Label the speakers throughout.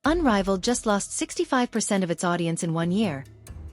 Speaker 1: Unrivaled just lost 65% of its audience in 1 year.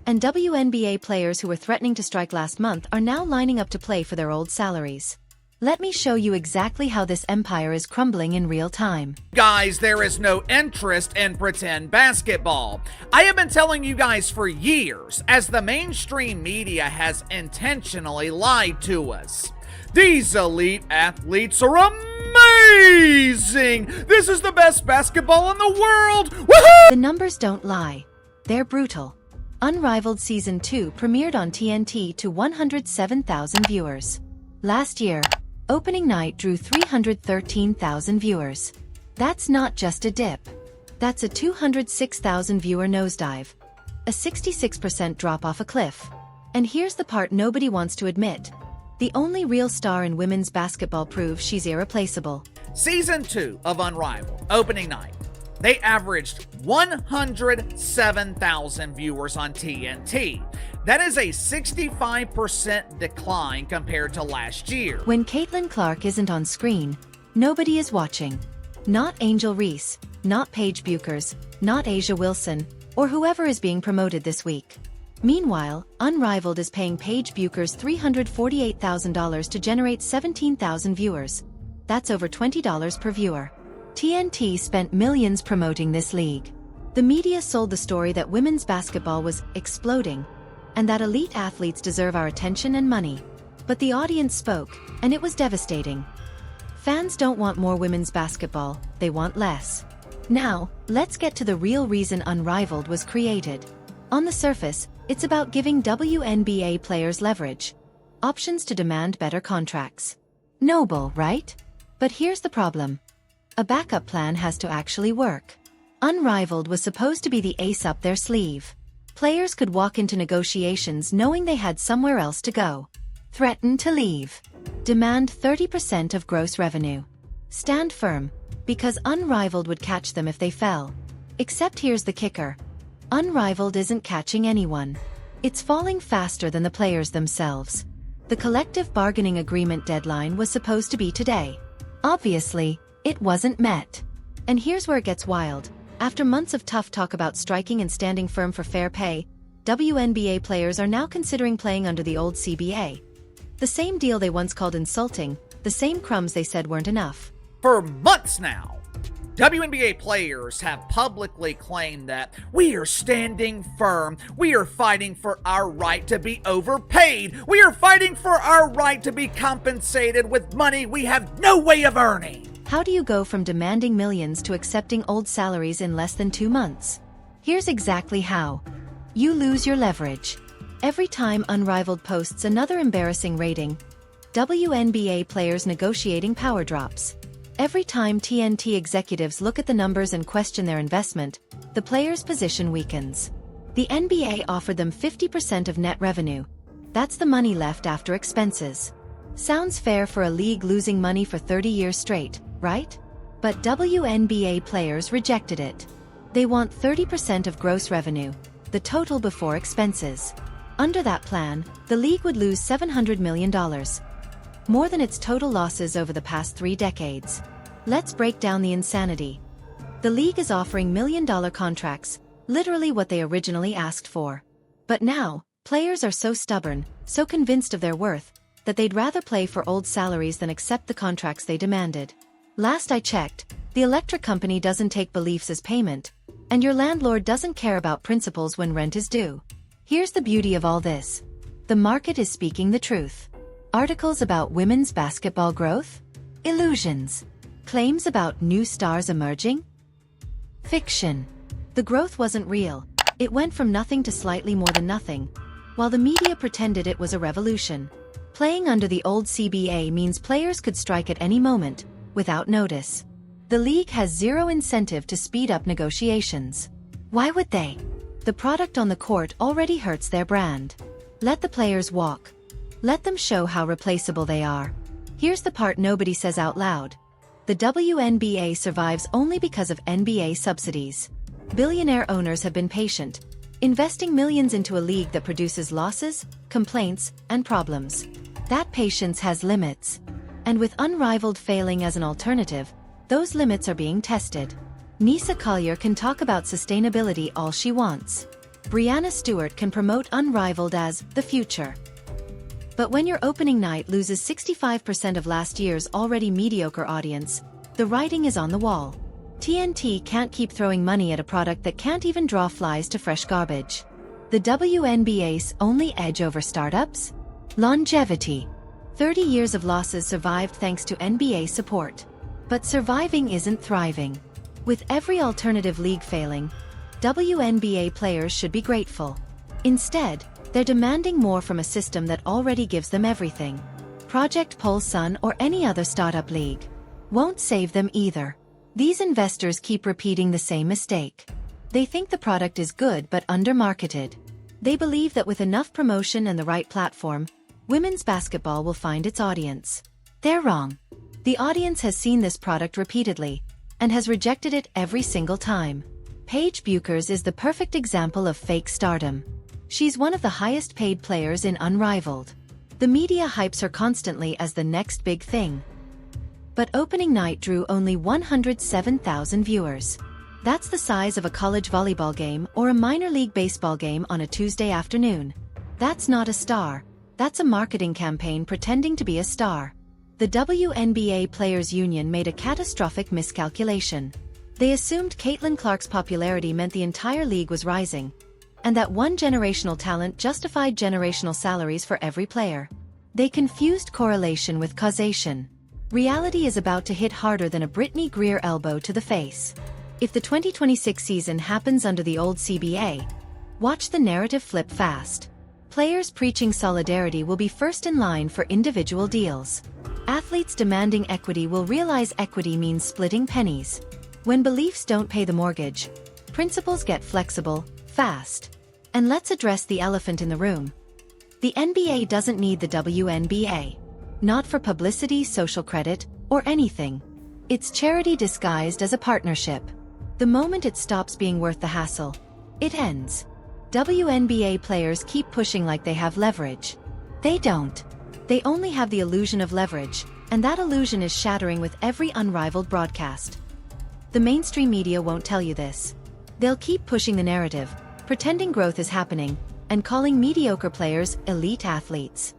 Speaker 1: And WNBA players who were threatening to strike last month are now lining up to play for their old salaries. Let me show you exactly how this empire is crumbling in real time.
Speaker 2: Guys, there is no interest in pretend basketball. I have been telling you guys for years, as the mainstream media has intentionally lied to us. These elite athletes are amazing! This is the best basketball in the world! Woohoo!
Speaker 1: The numbers don't lie. They're brutal. Unrivaled Season 2 premiered on TNT to 107,000 viewers. Last year, opening night drew 313,000 viewers. That's not just a dip. That's a 206,000 viewer nosedive. A 66% drop off a cliff. And here's the part nobody wants to admit. The only real star in women's basketball proves she's irreplaceable.
Speaker 2: Season 2 of Unrivaled, opening night. They averaged 107,000 viewers on TNT. That is a 65% decline compared to last year.
Speaker 1: When Caitlin Clark isn't on screen, nobody is watching. Not Angel Reese, not Paige Buchers, not Asia Wilson, or whoever is being promoted this week. Meanwhile, Unrivaled is paying Paige Buchers $348,000 to generate 17,000 viewers. That's over $20 per viewer. TNT spent millions promoting this league. The media sold the story that women's basketball was exploding, and that elite athletes deserve our attention and money. But the audience spoke, and it was devastating. Fans don't want more women's basketball, they want less. Now, let's get to the real reason Unrivaled was created. On the surface, it's about giving WNBA players leverage. Options to demand better contracts. Noble, right? But here's the problem. A backup plan has to actually work. Unrivaled was supposed to be the ace up their sleeve. Players could walk into negotiations knowing they had somewhere else to go. Threaten to leave. Demand 30% of gross revenue. Stand firm, because Unrivaled would catch them if they fell. Except here's the kicker. Unrivaled isn't catching anyone. It's falling faster than the players themselves. The collective bargaining agreement deadline was supposed to be today. Obviously, it wasn't met. And here's where it gets wild. After months of tough talk about striking and standing firm for fair pay, WNBA players are now considering playing under the old CBA. The same deal they once called insulting, the same crumbs they said weren't enough.
Speaker 2: For months now, WNBA players have publicly claimed that we are standing firm, we are fighting for our right to be overpaid, we are fighting for our right to be compensated with money we have no way of earning.
Speaker 1: How do you go from demanding millions to accepting old salaries in less than 2 months? Here's exactly how. You lose your leverage. Every time Unrivaled posts another embarrassing rating, WNBA players' negotiating power drops. Every time TNT executives look at the numbers and question their investment, the players' position weakens. The NBA offered them 50% of net revenue. That's the money left after expenses. Sounds fair for a league losing money for 30 years straight, right? But WNBA players rejected it. They want 30% of gross revenue, the total before expenses. Under that plan, the league would lose $700 million. More than its total losses over the past 3 decades. Let's break down the insanity. The league is offering million-dollar contracts, literally what they originally asked for. But now, players are so stubborn, so convinced of their worth, that they'd rather play for old salaries than accept the contracts they demanded. Last I checked, the electric company doesn't take beliefs as payment, and your landlord doesn't care about principles when rent is due. Here's the beauty of all this. The market is speaking the truth. Articles about women's basketball growth? Illusions. Claims about new stars emerging? Fiction. The growth wasn't real. It went from nothing to slightly more than nothing, while the media pretended it was a revolution. Playing under the old CBA means players could strike at any moment, without notice. The league has zero incentive to speed up negotiations. Why would they? The product on the court already hurts their brand. Let the players walk. Let them show how replaceable they are. Here's the part nobody says out loud. The WNBA survives only because of NBA subsidies. Billionaire owners have been patient, investing millions into a league that produces losses, complaints, and problems. That patience has limits. And with Unrivaled failing as an alternative, those limits are being tested. Nisa Collier can talk about sustainability all she wants. Brianna Stewart can promote Unrivaled as the future. But when your opening night loses 65% of last year's already mediocre audience, the writing is on the wall. TNT can't keep throwing money at a product that can't even draw flies to fresh garbage. The WNBA's only edge over startups? Longevity. 30 years of losses survived thanks to NBA support. But surviving isn't thriving. With every alternative league failing, WNBA players should be grateful. Instead, they're demanding more from a system that already gives them everything. Project Pole Sun or any other startup league won't save them either. These investors keep repeating the same mistake. They think the product is good but undermarketed. They believe that with enough promotion and the right platform, women's basketball will find its audience. They're wrong. The audience has seen this product repeatedly and has rejected it every single time. Paige Buchers is the perfect example of fake stardom. She's one of the highest paid players in Unrivaled. The media hypes her constantly as the next big thing. But opening night drew only 107,000 viewers. That's the size of a college volleyball game or a minor league baseball game on a Tuesday afternoon. That's not a star. That's a marketing campaign pretending to be a star. The WNBA Players Union made a catastrophic miscalculation. They assumed Caitlin Clark's popularity meant the entire league was rising, and that one generational talent justified generational salaries for every player. They confused correlation with causation. Reality is about to hit harder than a Brittany Greer elbow to the face. If the 2026 season happens under the old CBA, watch the narrative flip fast. Players preaching solidarity will be first in line for individual deals. Athletes demanding equity will realize equity means splitting pennies. When beliefs don't pay the mortgage, principles get flexible, fast. And let's address the elephant in the room. The NBA doesn't need the WNBA. Not for publicity, social credit, or anything. It's charity disguised as a partnership. The moment it stops being worth the hassle, it ends. WNBA players keep pushing like they have leverage. They don't. They only have the illusion of leverage, and that illusion is shattering with every Unrivaled broadcast. The mainstream media won't tell you this. They'll keep pushing the narrative, pretending growth is happening, and calling mediocre players elite athletes.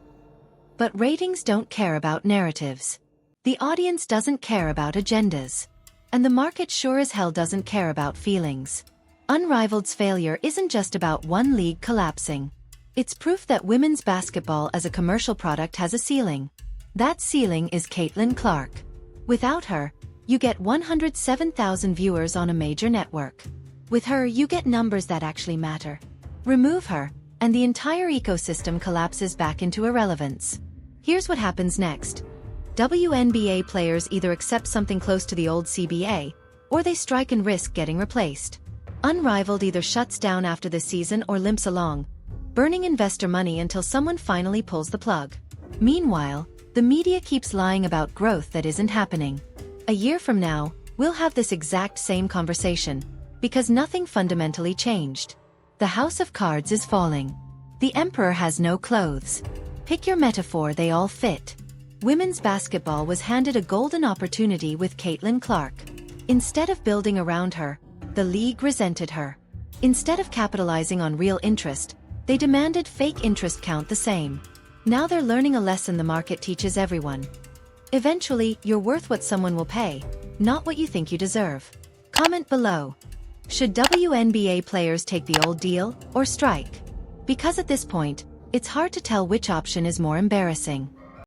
Speaker 1: But ratings don't care about narratives. The audience doesn't care about agendas. And the market sure as hell doesn't care about feelings. Unrivaled's failure isn't just about one league collapsing. It's proof that women's basketball as a commercial product has a ceiling. That ceiling is Caitlin Clark. Without her, you get 107,000 viewers on a major network. With her, you get numbers that actually matter. Remove her, and the entire ecosystem collapses back into irrelevance. Here's what happens next. WNBA players either accept something close to the old CBA, or they strike and risk getting replaced. Unrivaled either shuts down after this season or limps along, burning investor money until someone finally pulls the plug. Meanwhile, the media keeps lying about growth that isn't happening. A year from now, we'll have this exact same conversation, because nothing fundamentally changed. The house of cards is falling. The emperor has no clothes. Pick your metaphor, they all fit. Women's basketball was handed a golden opportunity with Caitlin Clark. Instead of building around her, the league resented her. Instead of capitalizing on real interest, they demanded fake interest count the same. Now they're learning a lesson the market teaches everyone. Eventually, you're worth what someone will pay, not what you think you deserve. Comment below. Should WNBA players take the old deal or strike? Because at this point, it's hard to tell which option is more embarrassing.